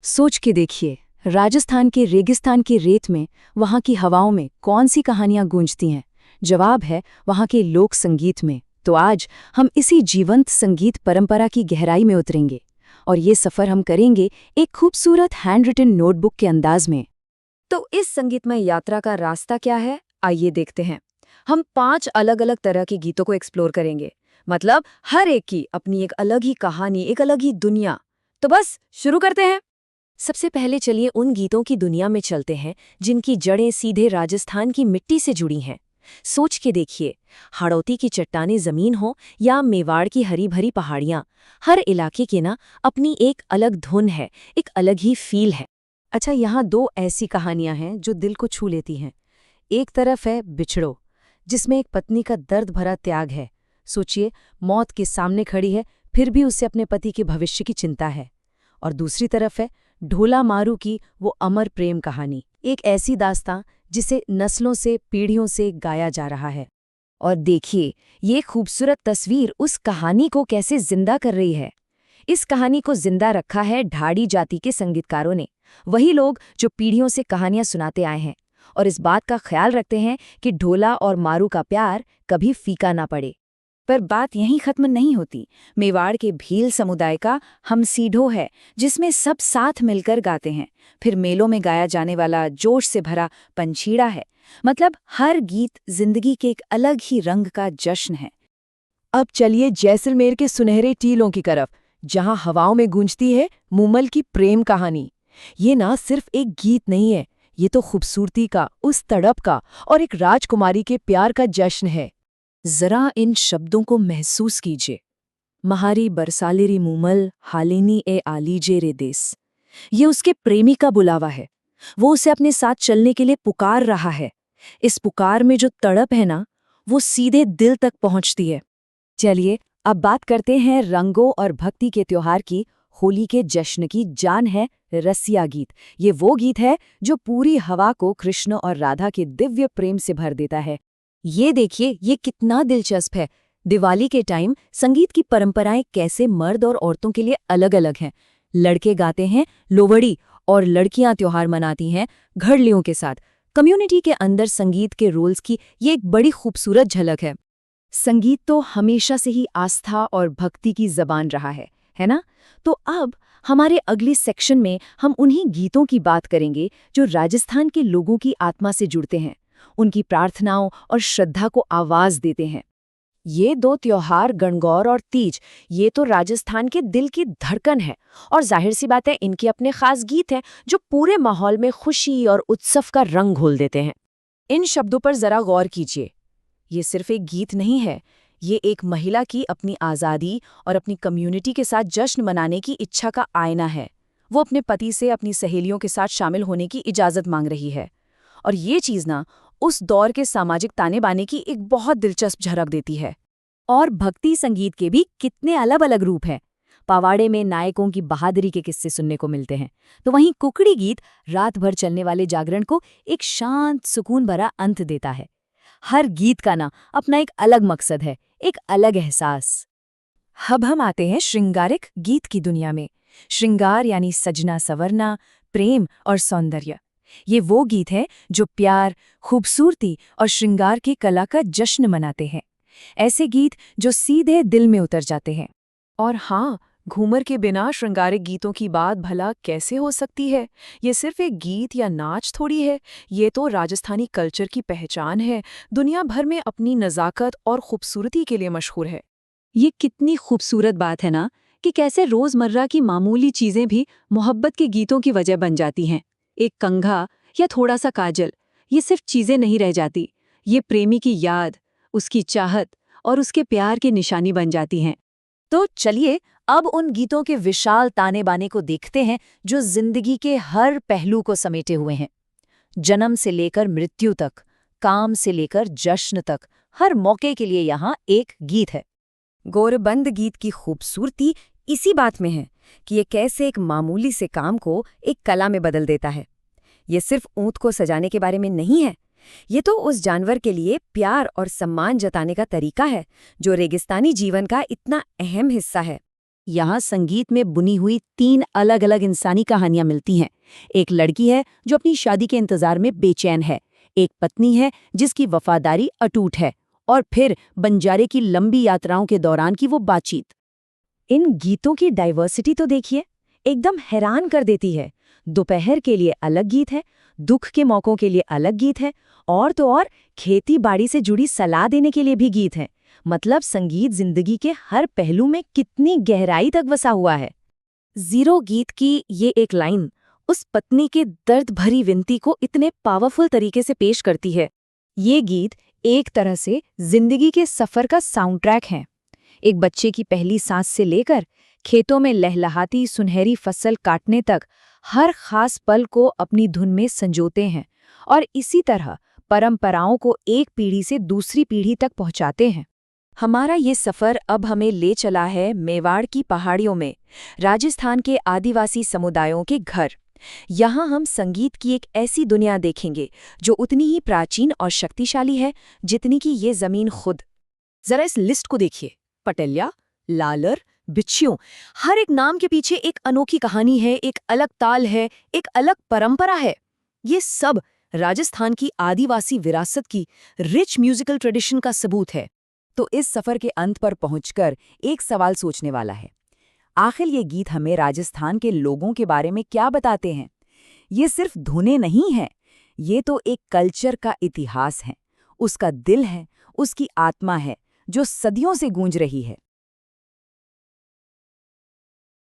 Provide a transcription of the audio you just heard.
सोच के देखिए, राजस्थान के रेगिस्तान की रेत में, वहाँ की हवाओं में कौन सी कहानियां गूंजती हैं? जवाब है वहाँ के लोक संगीत में। तो आज हम इसी जीवंत संगीत परंपरा की गहराई में उतरेंगे और ये सफ़र हम करेंगे एक खूबसूरत हैंड रिटन नोटबुक के अंदाज में। तो इस संगीतमय यात्रा का रास्ता क्या है, आइए देखते हैं। हम 5 अलग अलग तरह के गीतों को एक्सप्लोर करेंगे। मतलब हर एक की अपनी एक अलग ही कहानी, एक अलग ही दुनिया। तो बस शुरू करते हैं। सबसे पहले चलिए उन गीतों की दुनिया में चलते हैं जिनकी जड़ें सीधे राजस्थान की मिट्टी से जुड़ी हैं। सोच के देखिए, हाड़ौती की चट्टानें जमीन हो या मेवाड़ की हरी भरी पहाड़ियाँ, हर इलाके की ना अपनी एक अलग धुन है, एक अलग ही फील है। अच्छा, यहाँ दो ऐसी कहानियां हैं जो दिल को छू लेती हैं। एक तरफ है बिछड़ो, जिसमें एक पत्नी का दर्द भरा त्याग है। सोचिए, मौत के सामने खड़ी है, फिर भी उसे अपने पति के भविष्य की चिंता है। और दूसरी तरफ है ढोला मारू की वो अमर प्रेम कहानी, एक ऐसी दास्तां जिसे नस्लों से पीढ़ियों से गाया जा रहा है। और देखिए, ये खूबसूरत तस्वीर उस कहानी को कैसे जिंदा कर रही है। इस कहानी को जिंदा रखा है ढाडी जाति के संगीतकारों ने, वही लोग जो पीढ़ियों से कहानियां सुनाते आए हैं और इस बात का ख्याल रखते हैं कि ढोला और मारू का प्यार कभी फीका ना पड़े। पर बात यहीं खत्म नहीं होती। मेवाड़ के भील समुदाय का हम सीढ़ो है, जिसमें सब साथ मिलकर गाते हैं। फिर मेलों में गाया जाने वाला जोश से भरा पंछीड़ा है। मतलब हर गीत जिंदगी के एक अलग ही रंग का जश्न है। अब चलिए जैसलमेर के सुनहरे टीलों की तरफ, जहां हवाओं में गूंजती है मूमल की प्रेम कहानी। ये ना सिर्फ एक गीत नहीं है, ये तो खूबसूरती का, उस तड़प का और एक राजकुमारी के प्यार का जश्न है। जरा इन शब्दों को महसूस कीजिए। महारी बरसालेरी मूमल हालिनी ए आलीजे रे देस। ये उसके प्रेमी का बुलावा है। वो उसे अपने साथ चलने के लिए पुकार रहा है। इस पुकार में जो तड़प है ना, वो सीधे दिल तक पहुंचती है। चलिए अब बात करते हैं रंगों और भक्ति के त्योहार की, होली के जश्न की। जान है रसिया गीत। ये वो गीत है जो पूरी हवा को कृष्ण और राधा के दिव्य प्रेम से भर देता है। ये देखिए, ये कितना दिलचस्प है। दिवाली के टाइम संगीत की परंपराएं कैसे मर्द और औरतों के लिए अलग अलग हैं। लड़के गाते हैं लोवड़ी और लड़कियां त्योहार मनाती हैं घड़लियों के साथ। कम्युनिटी के अंदर संगीत के रोल्स की ये एक बड़ी खूबसूरत झलक है। संगीत तो हमेशा से ही आस्था और भक्ति की जबान रहा है ना? तो अब हमारे अगले सेक्शन में हम उन्हीं गीतों की बात करेंगे जो राजस्थान के लोगों की आत्मा से जुड़ते हैं, उनकी प्रार्थनाओं और श्रद्धा को आवाज देते हैं। ये दो त्योहार, गणगौर और तीज, ये तो राजस्थान के दिल की धड़कन है। और जाहिर सी बात है, इनके अपने खास गीत हैं जो पूरे माहौल में खुशी और उत्सव का रंग घोल देते हैं। इन शब्दों पर जरा गौर कीजिए। ये सिर्फ एक गीत नहीं है, ये एक महिला की अपनी आज़ादी और अपनी कम्युनिटी के साथ जश्न मनाने की इच्छा का आईना है। वो अपने पति से अपनी सहेलियों के साथ शामिल होने की इजाज़त मांग रही है। और ये चीज़ ना उस दौर के सामाजिक ताने बाने की एक बहुत दिलचस्प झलक देती है। और भक्ति संगीत के भी कितने अलग अलग रूप हैं। पावाड़े में नायकों की बहादुरी के किस्से सुनने को मिलते हैं, तो वहीं कुकड़ी गीत रात भर चलने वाले जागरण को एक शांत सुकून भरा अंत देता है। हर गीत का ना अपना एक अलग मकसद है, एक अलग एहसास। अब हम आते हैं श्रृंगारिक गीत की दुनिया में। श्रृंगार यानी सजना संवरना, प्रेम और सौंदर्य। ये वो गीत है जो प्यार, खूबसूरती और श्रृंगार की कला का जश्न मनाते हैं। ऐसे गीत जो सीधे दिल में उतर जाते हैं। और हाँ, घूमर के बिना श्रृंगारिक गीतों की बात भला कैसे हो सकती है? ये सिर्फ एक गीत या नाच थोड़ी है, ये तो राजस्थानी कल्चर की पहचान है। दुनिया भर में अपनी नज़ाकत और खूबसूरती के लिए मशहूर है। ये कितनी खूबसूरत बात है ना, कि कैसे रोज़मर्रा की मामूली चीज़ें भी मोहब्बत के गीतों की वजह बन जाती हैं। एक कंघा या थोड़ा सा काजल, ये सिर्फ चीज़ें नहीं रह जाती, ये प्रेमी की याद, उसकी चाहत और उसके प्यार की निशानी बन जाती हैं। तो चलिए अब उन गीतों के विशाल ताने बाने को देखते हैं जो जिंदगी के हर पहलू को समेटे हुए हैं। जन्म से लेकर मृत्यु तक, काम से लेकर जश्न तक, हर मौके के लिए यहाँ एक गीत है। गोरबंद गीत की खूबसूरती इसी बात में है कि ये कैसे एक मामूली से काम को एक कला में बदल देता है। ये सिर्फ ऊंट को सजाने के बारे में नहीं है, ये तो उस जानवर के लिए प्यार और सम्मान जताने का तरीका है जो रेगिस्तानी जीवन का इतना अहम हिस्सा है। यहाँ संगीत में बुनी हुई 3 अलग-अलग इंसानी कहानियां मिलती हैं। एक लड़की है जो अपनी शादी के इंतजार में बेचैन है, एक पत्नी है जिसकी वफादारी अटूट है, और फिर बंजारे की लंबी यात्राओं के दौरान की वो बातचीत। इन गीतों की डाइवर्सिटी तो देखिए, एकदम हैरान कर देती है। दोपहर के लिए अलग गीत है, दुख के मौकों के लिए अलग गीत है, और तो और खेती बाड़ी से जुड़ी सलाह देने के लिए भी गीत हैं। मतलब संगीत जिंदगी के हर पहलू में कितनी गहराई तक वसा हुआ है। जीरो गीत की ये एक लाइन उस पत्नी के दर्द भरी विनती को इतने पावरफुल तरीके से पेश करती है। ये गीत एक तरह से जिंदगी के सफर का साउंडट्रैक है। एक बच्चे की पहली सांस से लेकर खेतों में लहलहाती सुनहरी फसल काटने तक हर खास पल को अपनी धुन में संजोते हैं, और इसी तरह परंपराओं को एक पीढ़ी से दूसरी पीढ़ी तक पहुंचाते हैं। हमारा ये सफर अब हमें ले चला है मेवाड़ की पहाड़ियों में, राजस्थान के आदिवासी समुदायों के घर। यहाँ हम संगीत की एक ऐसी दुनिया देखेंगे जो उतनी ही प्राचीन और शक्तिशाली है जितनी कि ये जमीन खुद। जरा इस लिस्ट को देखिए, पटेल्या, लालर, बिच्छियों, हर एक नाम के पीछे एक अनोखी कहानी है, एक अलग ताल है, एक अलग परंपरा है। ये सब राजस्थान की आदिवासी विरासत की रिच म्यूजिकल ट्रेडिशन का सबूत है। तो इस सफर के अंत पर पहुंचकर एक सवाल सोचने वाला है, आखिर ये गीत हमें राजस्थान के लोगों के बारे में क्या बताते हैं? ये सिर्फ धुनें नहीं हैं, ये तो एक कल्चर का इतिहास है, उसका दिल है, उसकी आत्मा है, जो सदियों से गूंज रही है।